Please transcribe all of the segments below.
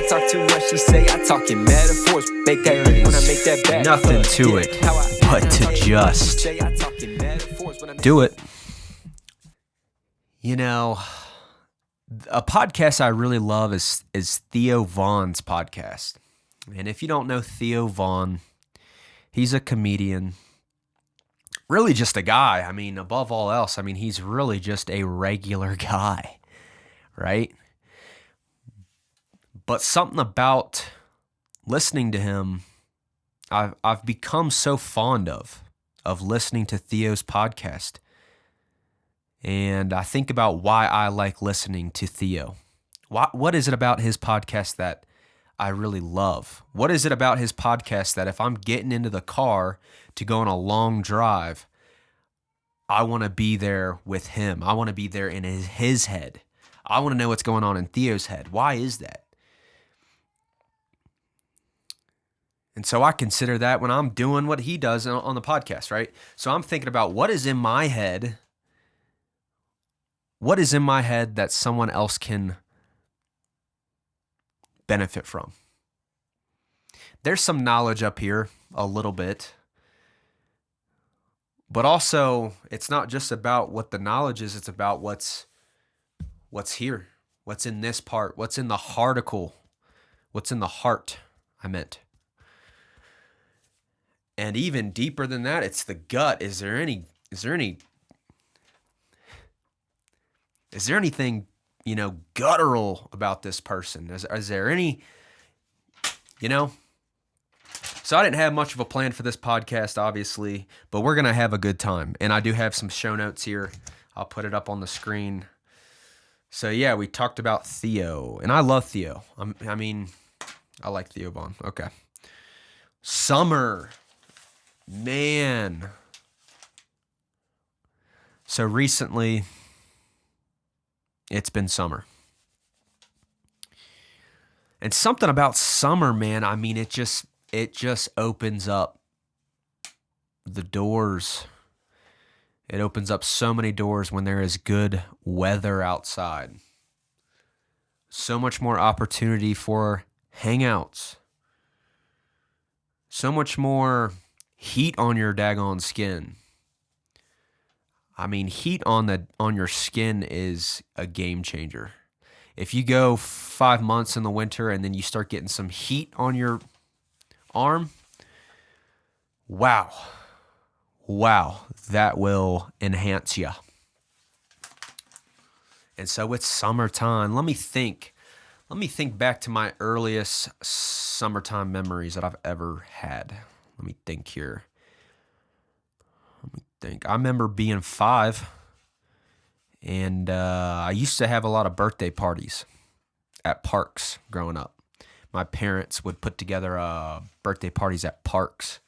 I talk too much, she say I talk in metaphors. Make that beat when I make that back. Nothing to it but to just do it. You know, a podcast I really love is Theo Vaughn's podcast. And if you don't know Theo Vaughn, he's a comedian. Really just a guy. I mean, above all else, I mean, he's really just a regular guy, right? But something about listening to him, I've become so fond of listening to Theo's podcast. And I think about why I like listening to Theo. What is it about his podcast that I really love? What is it about his podcast that if I'm getting into the car to go on a long drive, I want to be there with him. I want to be there in his head. I want to know what's going on in Theo's head. Why is that? And so I consider that when I'm doing what he does on the podcast, right? So I'm thinking about what is in my head. What is in my head that someone else can benefit from? There's some knowledge up here, a little bit. But also, it's not just about what the knowledge is, it's about what's here. What's in this part, what's in the hearticle, what's in the heart, I meant. And even deeper than that, it's the gut. Is there anything, guttural about this person? Is there any, So I didn't have much of a plan for this podcast, obviously, but we're going to have a good time. And I do have some show notes here. I'll put it up on the screen. So yeah, we talked about Theo, and I love Theo. I like Theo Vaughn. Okay. Summer. Man. So recently, it's been summer. And something about summer, man, I mean, it just opens up the doors. It opens up so many doors when there is good weather outside. So much more opportunity for hangouts. So much more heat on your daggone skin. I mean, heat on your skin is a game changer. If you go 5 months in the winter and then you start getting some heat on your arm, wow, that will enhance you. And so it's summertime. Let me think back to my earliest summertime memories that I've ever had. Let me think here. I remember being 5, and I used to have a lot of birthday parties at parks growing up. My parents would put together birthday parties at parks.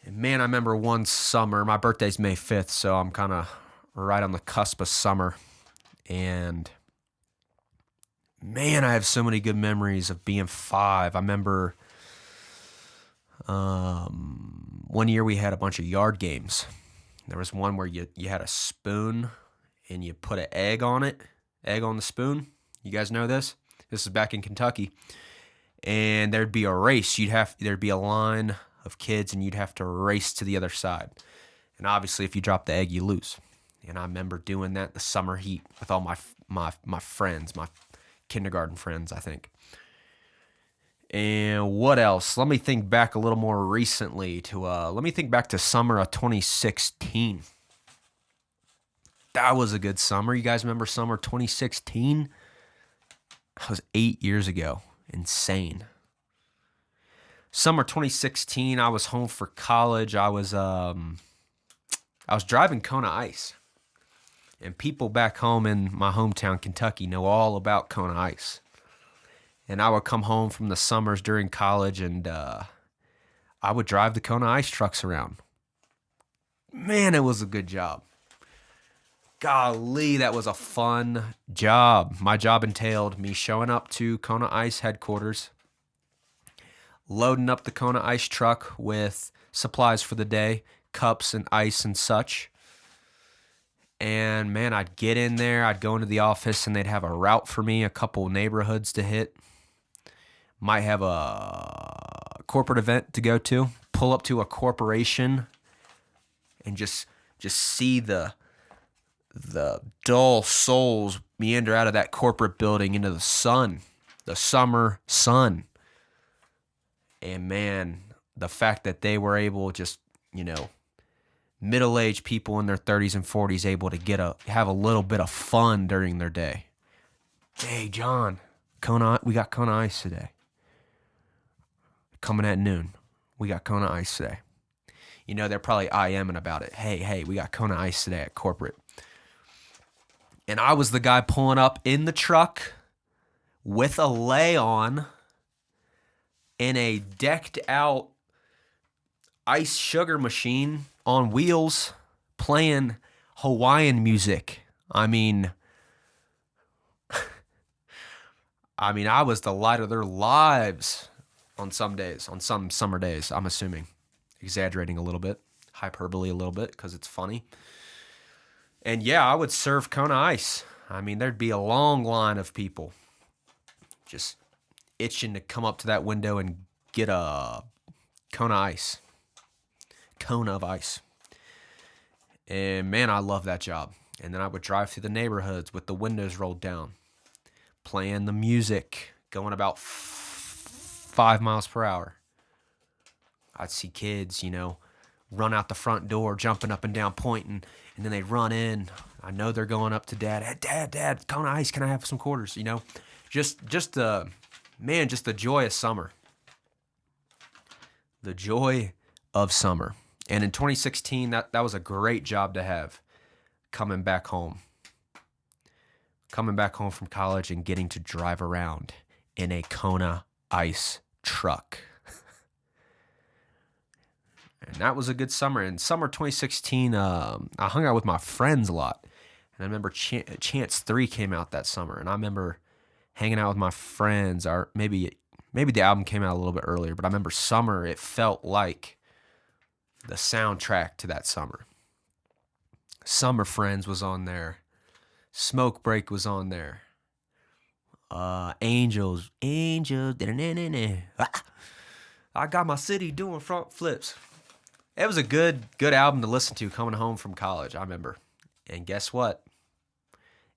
And man, I remember one summer, my birthday's May 5th, so I'm kind of right on the cusp of summer. And man, I have so many good memories of being 5. I remember one year we had a bunch of yard games. There was one where you had a spoon and you put an egg on the spoon. You guys know this? This is back in Kentucky. And there'd be a race. There'd be a line of kids and you'd have to race to the other side. And obviously if you drop the egg, you lose. And I remember doing that in the summer heat with all my friends, my kindergarten friends, I think. And what else? Let me think back a little more recently to summer of 2016. That was a good summer. You guys remember summer 2016? That was 8 years ago. Insane. Summer 2016, I was home for college. I was driving Kona Ice. And people back home in my hometown, Kentucky, know all about Kona Ice. And I would come home from the summers during college and I would drive the Kona Ice trucks around. Man, it was a good job. Golly, that was a fun job. My job entailed me showing up to Kona Ice headquarters, loading up the Kona Ice truck with supplies for the day, cups and ice and such. And man, I'd get in there, I'd go into the office and they'd have a route for me, a couple neighborhoods to hit. might have a corporate event to go to, pull up to a corporation and just see the dull souls meander out of that corporate building into the sun, the summer sun. And man, the fact that they were able, just, middle-aged people in their 30s and 40s able to have a little bit of fun during their day. Hey, John, we got Kona ice today. Coming at noon. We got Kona ice today. They're probably IMing about it. Hey, we got Kona ice today at corporate. And I was the guy pulling up in the truck with a lay on in a decked out ice sugar machine on wheels playing Hawaiian music. I mean, I was the light of their lives on some days, on some summer days, I'm assuming. Exaggerating a little bit, hyperbole a little bit, because it's funny. And yeah, I would serve Kona ice. There'd be a long line of people just itching to come up to that window and get a Kona ice. Kona of ice. And man, I love that job. And then I would drive through the neighborhoods with the windows rolled down, playing the music, going about 5 miles per hour. I'd see kids, run out the front door, jumping up and down, pointing, and then they run in. I know they're going up to Dad. Hey, Dad, Kona ice, can I have some quarters? Just the joy of summer. The joy of summer. And in 2016, that was a great job to have, coming back home from college and getting to drive around in a Kona ice truck. And that was a good summer. In summer 2016, I hung out with my friends a lot. And I remember Chance 3 came out that summer. And I remember hanging out with my friends. Or maybe the album came out a little bit earlier. But I remember summer, it felt like the soundtrack to that summer. Summer Friends was on there. Smoke Break was on there. Angels. I got my city doing front flips. It was a good album to listen to coming home from college, I remember. And guess what?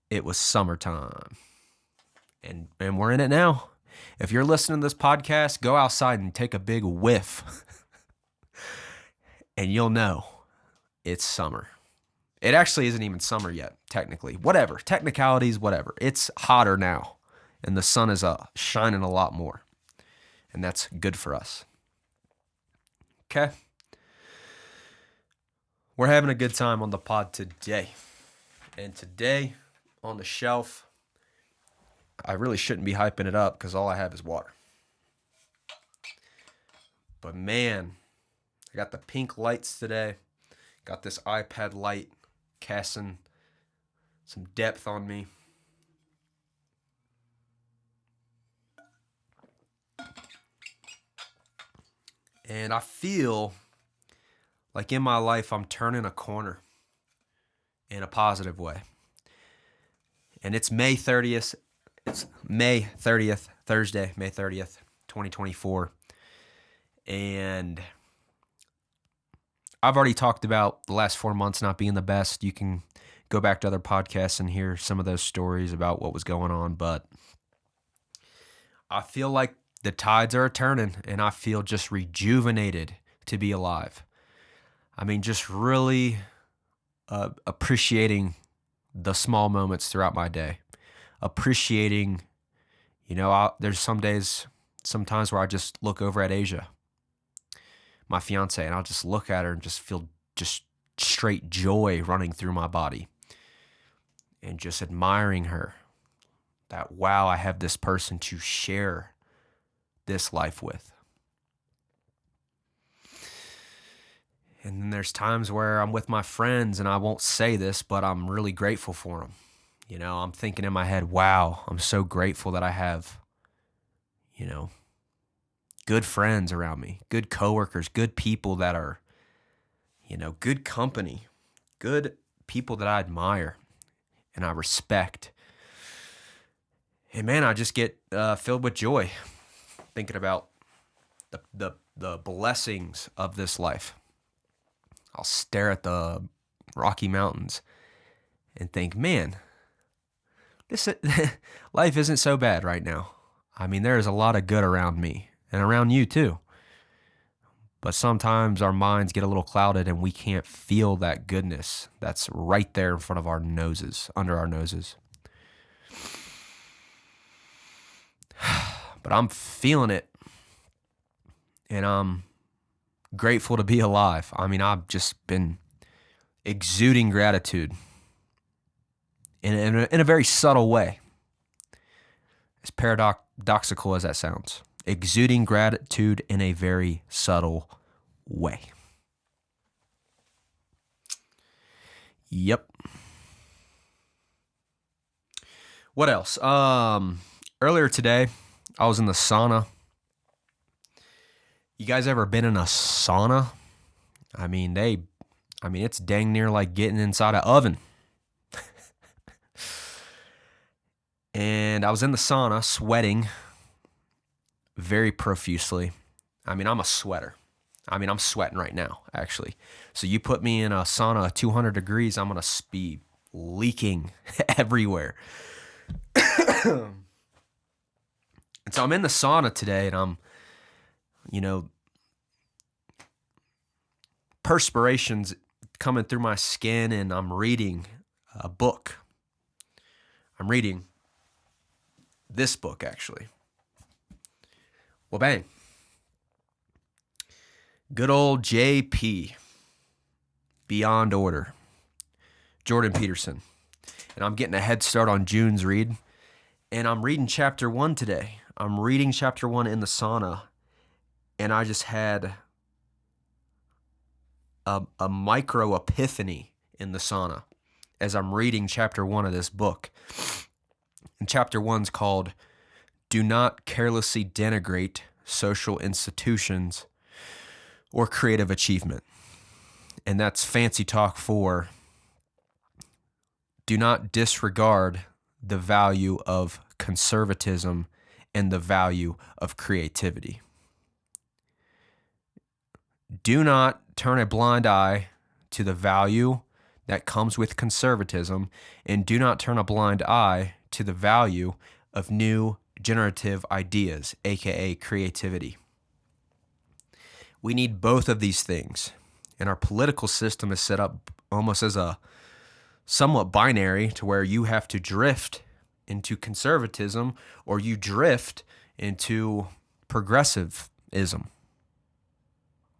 It was summertime. And we're in it now. If you're listening to this podcast, go outside and take a big whiff. And you'll know it's summer. It actually isn't even summer yet, technically. Whatever. Technicalities, whatever. It's hotter now. And the sun is shining a lot more. And that's good for us. Okay? We're having a good time on the pod today. And today, on the shelf, I really shouldn't be hyping it up because all I have is water. But man, I got the pink lights today. Got this iPad light casting some depth on me. And I feel like in my life I'm turning a corner in a positive way. And it's May 30th. It's May 30th, Thursday, May 30th, 2024. And I've already talked about the last 4 months not being the best. You can go back to other podcasts and hear some of those stories about what was going on. But I feel like the tides are turning, and I feel just rejuvenated to be alive. Just really appreciating the small moments throughout my day. Appreciating, there's sometimes where I just look over at Asia, my fiance, and I'll just look at her and just feel just straight joy running through my body. And just admiring her. That, wow, I have this person to share this life with. And then there's times where I'm with my friends and I won't say this, but I'm really grateful for them. I'm thinking in my head, wow, I'm so grateful that I have, good friends around me, good coworkers, good people that are, good company, good people that I admire and I respect. And man, I just get filled with joy. thinking about the blessings of this life. I'll stare at the Rocky Mountains and think, man, this life isn't so bad right now. I mean, there is a lot of good around me and around you too. But sometimes our minds get a little clouded and we can't feel that goodness that's right there in front of our noses, under our noses. But I'm feeling it, and I'm grateful to be alive. I mean, I've just been exuding gratitude in a very subtle way. As paradoxical as that sounds. Exuding gratitude in a very subtle way. Yep. What else? Earlier today, I was in the sauna. You guys ever been in a sauna? I mean, it's dang near like getting inside an oven. And I was in the sauna sweating very profusely. I mean, I'm a sweater. I mean, I'm sweating right now, actually. So you put me in a sauna at 200 degrees, I'm going to be leaking everywhere. And so I'm in the sauna today, and I'm, perspiration's coming through my skin, and I'm reading a book. I'm reading this book, actually. Well, bang. Good old JP, Beyond Order, Jordan Peterson. And I'm getting a head start on June's read. And I'm reading chapter 1 today. I'm reading chapter 1 in the sauna. And I just had a micro epiphany in the sauna as I'm reading chapter 1 of this book. And chapter 1's called Do Not Carelessly Denigrate Social Institutions or Creative Achievement. And that's fancy talk for do not disregard the value of conservatism and the value of creativity. Do not turn a blind eye to the value that comes with conservatism, and do not turn a blind eye to the value of new generative ideas, aka creativity. We need both of these things, and our political system is set up almost as a somewhat binary to where you have to drift into conservatism or you drift into progressivism.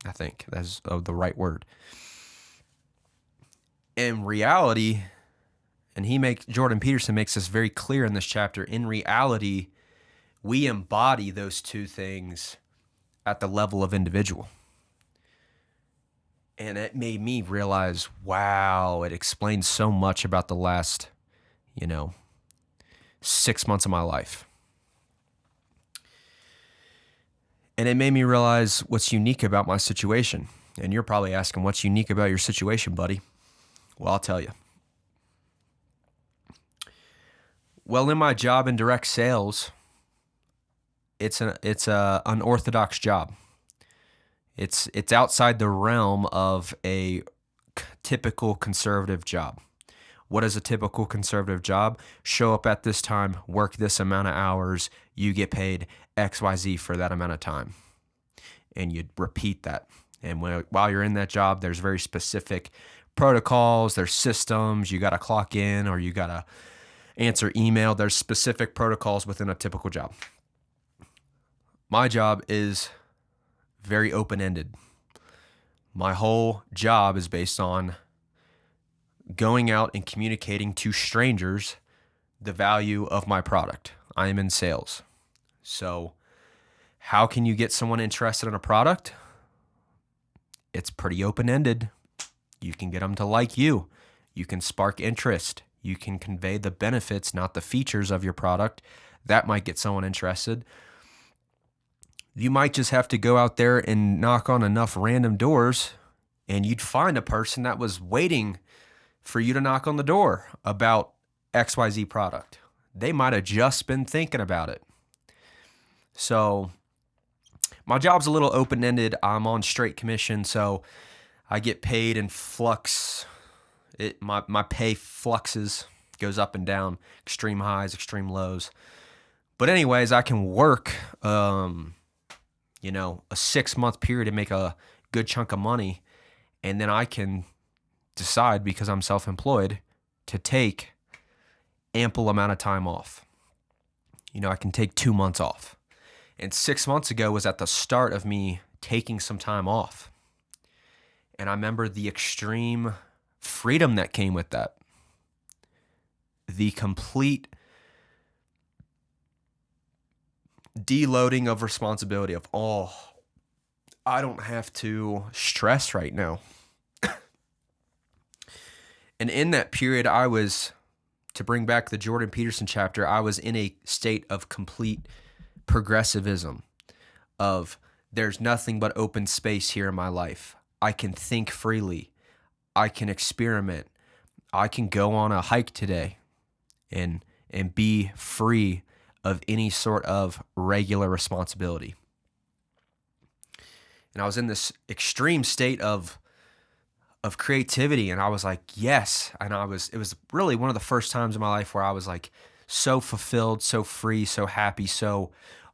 I think that's the right word. In reality, and Jordan Peterson makes this very clear in this chapter, in reality, we embody those two things at the level of individual. And it made me realize, wow, it explains so much about the last, 6 months of my life. And it made me realize what's unique about my situation. And you're probably asking, what's unique about your situation, buddy? Well, I'll tell you. Well, in my job in direct sales, it's an unorthodox job. It's outside the realm of a typical conservative job. What is a typical conservative job? Show up at this time, work this amount of hours, you get paid XYZ for that amount of time. And you repeat that. And while you're in that job, there's very specific protocols, there's systems, you got to clock in or you got to answer email. There's specific protocols within a typical job. My job is very open-ended. My whole job is based on going out and communicating to strangers the value of my product. I am in sales. So how can you get someone interested in a product? It's pretty open-ended. You can get them to like you. You can spark interest. You can convey the benefits, not the features of your product. That might get someone interested. You might just have to go out there and knock on enough random doors, and you'd find a person that was waiting for you to knock on the door about XYZ product. They might have just been thinking about it. So my job's a little open-ended. I'm on straight commission, so I get paid in flux. My pay fluxes, goes up and down, extreme highs, extreme lows. But anyways, I can work, a 6-month period and make a good chunk of money, and then I can decide, because I'm self-employed, to take ample amount of time off. I can take 2 months off. And 6 months ago was at the start of me taking some time off. And I remember the extreme freedom that came with that. The complete deloading of responsibility of, I don't have to stress right now. And in that period, to bring back the Jordan Peterson chapter, I was in a state of complete progressivism of there's nothing but open space here in my life. I can think freely. I can experiment. I can go on a hike today and be free of any sort of regular responsibility. And I was in this extreme state of creativity, and I was like, yes. And it was really one of the first times in my life where I was like so fulfilled, so free, so happy,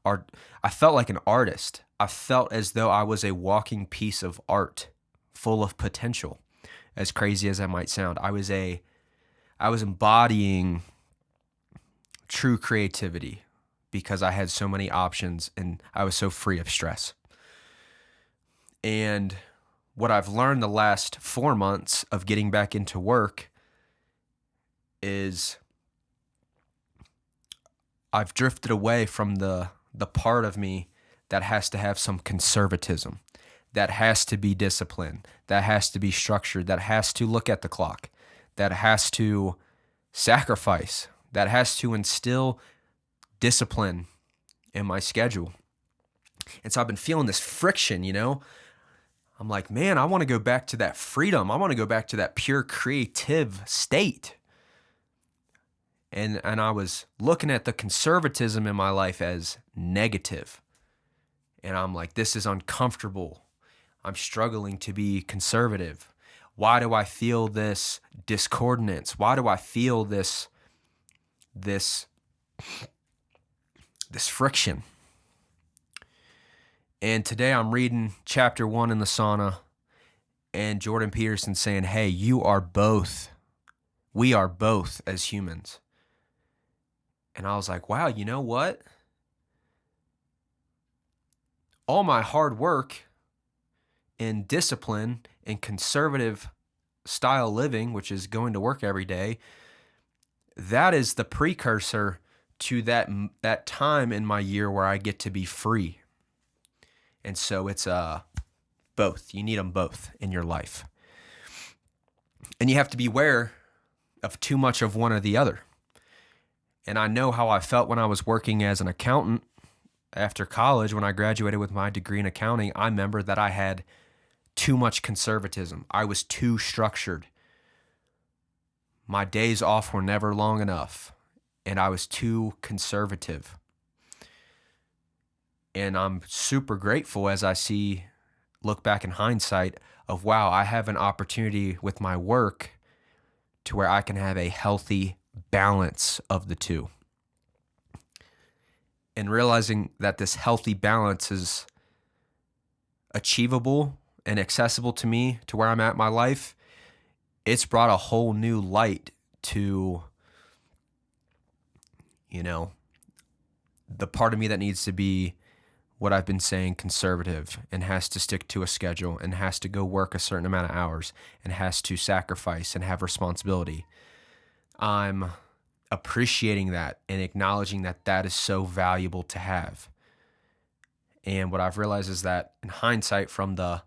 I felt like an artist. I felt as though I was a walking piece of art full of potential. As crazy as that might sound, I was embodying true creativity because I had so many options and I was so free of stress. And what I've learned the last 4 months of getting back into work is I've drifted away from the part of me that has to have some conservatism, that has to be disciplined, that has to be structured, that has to look at the clock, that has to sacrifice, that has to instill discipline in my schedule. And so I've been feeling this friction, I'm like, man, I want to go back to that freedom. I want to go back to that pure creative state. And I was looking at the conservatism in my life as negative. And I'm like, this is uncomfortable. I'm struggling to be conservative. Why do I feel this discordance? Why do I feel this friction? And today I'm reading chapter 1 in the sauna, and Jordan Peterson saying, hey, we are both as humans. And I was like, wow, you know what? All my hard work and discipline and conservative style living, which is going to work every day, that is the precursor to that time in my year where I get to be free. And so it's both. You need them both in your life. And you have to be aware of too much of one or the other. And I know how I felt when I was working as an accountant after college. When I graduated with my degree in accounting, I remember that I had too much conservatism. I was too structured. My days off were never long enough, and I was too conservative. And I'm super grateful as I look back in hindsight of, wow, I have an opportunity with my work to where I can have a healthy balance of the two. And realizing that this healthy balance is achievable and accessible to me to where I'm at in my life, it's brought a whole new light to, the part of me that needs to be what I've been saying, conservative, and has to stick to a schedule and has to go work a certain amount of hours and has to sacrifice and have responsibility. I'm appreciating that and acknowledging that that is so valuable to have. And what I've realized is that in hindsight, from the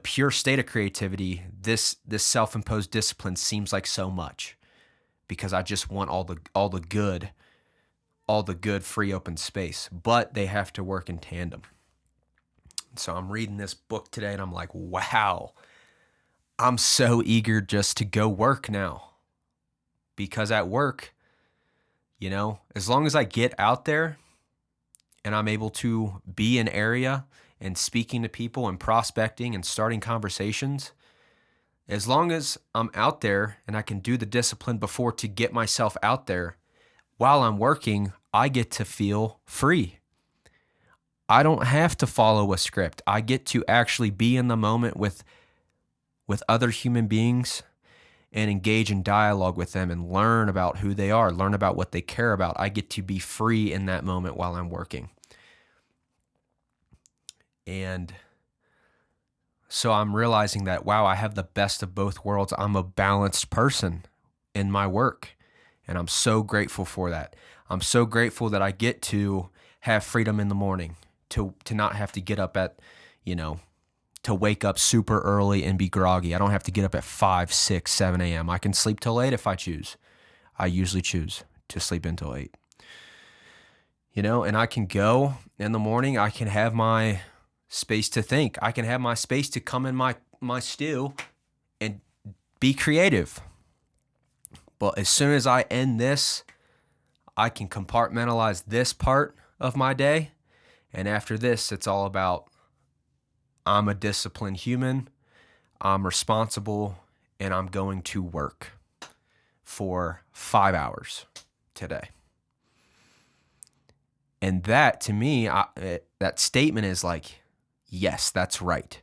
pure state of creativity, this self-imposed discipline seems like so much because I just want all the good free open space, but they have to work in tandem. So I'm reading this book today and I'm like, wow, I'm so eager just to go work now. Because at work, as long as I get out there and I'm able to be an area and speaking to people and prospecting and starting conversations, as long as I'm out there and I can do the discipline before to get myself out there, while I'm working, I get to feel free. I don't have to follow a script. I get to actually be in the moment with other human beings and engage in dialogue with them and learn about who they are, learn about what they care about. I get to be free in that moment while I'm working. And so I'm realizing that, wow, I have the best of both worlds. I'm a balanced person in my work, and I'm so grateful for that. I'm so grateful that I get to have freedom in the morning, to not have to get up at, to wake up super early and be groggy. I don't have to get up at 5, 6, 7 a.m. I can sleep till 8 if I choose. I usually choose to sleep until 8. And I can go in the morning. I can have my space to think. I can have my space to come in my stew and be creative. But as soon as I end this, I can compartmentalize this part of my day. And after this, it's all about, I'm a disciplined human, I'm responsible, and I'm going to work for 5 hours today. And that, to me, that statement is like, yes, that's right.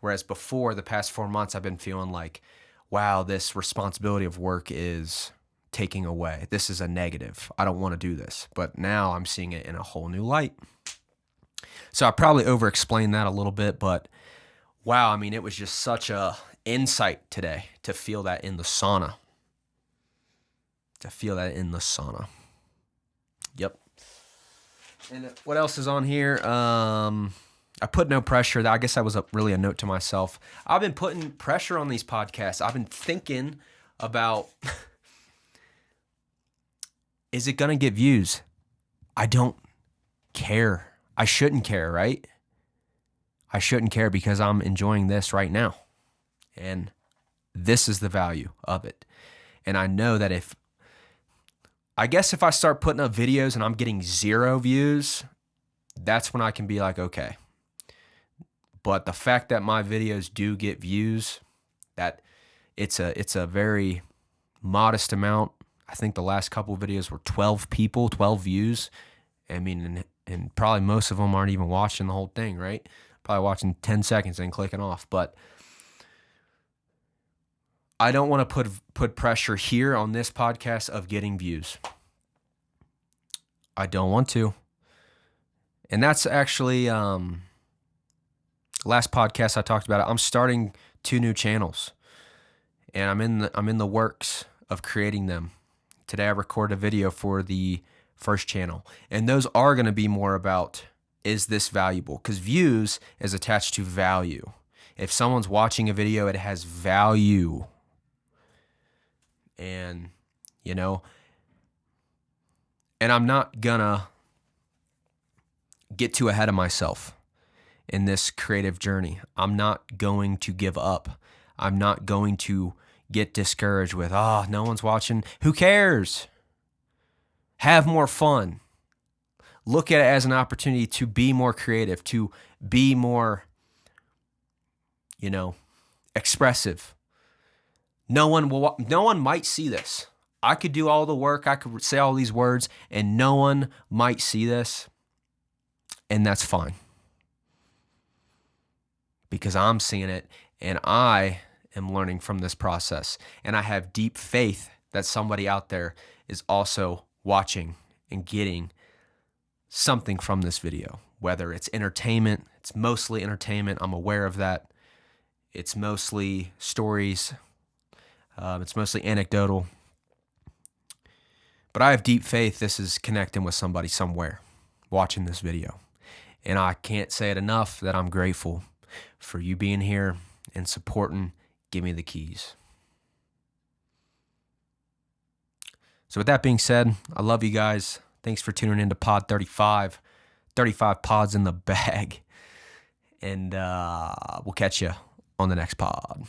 Whereas before, the past 4 months, I've been feeling like, wow, this responsibility of work is taking away. This is a negative. I don't want to do this. But now I'm seeing it in a whole new light. So I probably over-explained that a little bit, but wow, I mean, it was just such a insight today to feel that in the sauna. Yep. And what else is on here? I put no pressure. I guess that was really a note to myself. I've been putting pressure on these podcasts. I've been thinking about, is it going to get views? I don't care. I shouldn't care, right? I shouldn't care because I'm enjoying this right now. And this is the value of it. And I know that if I start putting up videos and I'm getting 0 views, that's when I can be like, okay. But the fact that my videos do get views, that it's a very modest amount. I think the last couple of videos were 12 people, 12 views. I mean, and probably most of them aren't even watching the whole thing, right? Probably watching 10 seconds and clicking off. But I don't want to put pressure here on this podcast of getting views. I don't want to. And that's actually last podcast I talked about it. I'm starting 2 new channels, and I'm in the works of creating them. Today I recorded a video for the first channel, and those are going to be more about, is this valuable? Because views is attached to value. If someone's watching a video, it has value. And, and I'm not gonna get too ahead of myself in this creative journey. I'm not going to give up. I'm not going to get discouraged with, no one's watching. Who cares? Have more fun. Look at it as an opportunity to be more creative, to be more, expressive. No one might see this. I could do all the work. I could say all these words, and no one might see this. And that's fine. Because I'm seeing it, and I am learning from this process. And I have deep faith that somebody out there is also watching and getting something from this video, whether it's entertainment. It's mostly entertainment. I'm aware of that. It's mostly stories. It's mostly anecdotal. But I have deep faith this is connecting with somebody somewhere watching this video. And I can't say it enough that I'm grateful for you being here and supporting Give Me the Keys. So with that being said, I love you guys. Thanks for tuning in to Pod 35. 35 pods in the bag. And we'll catch you on the next pod.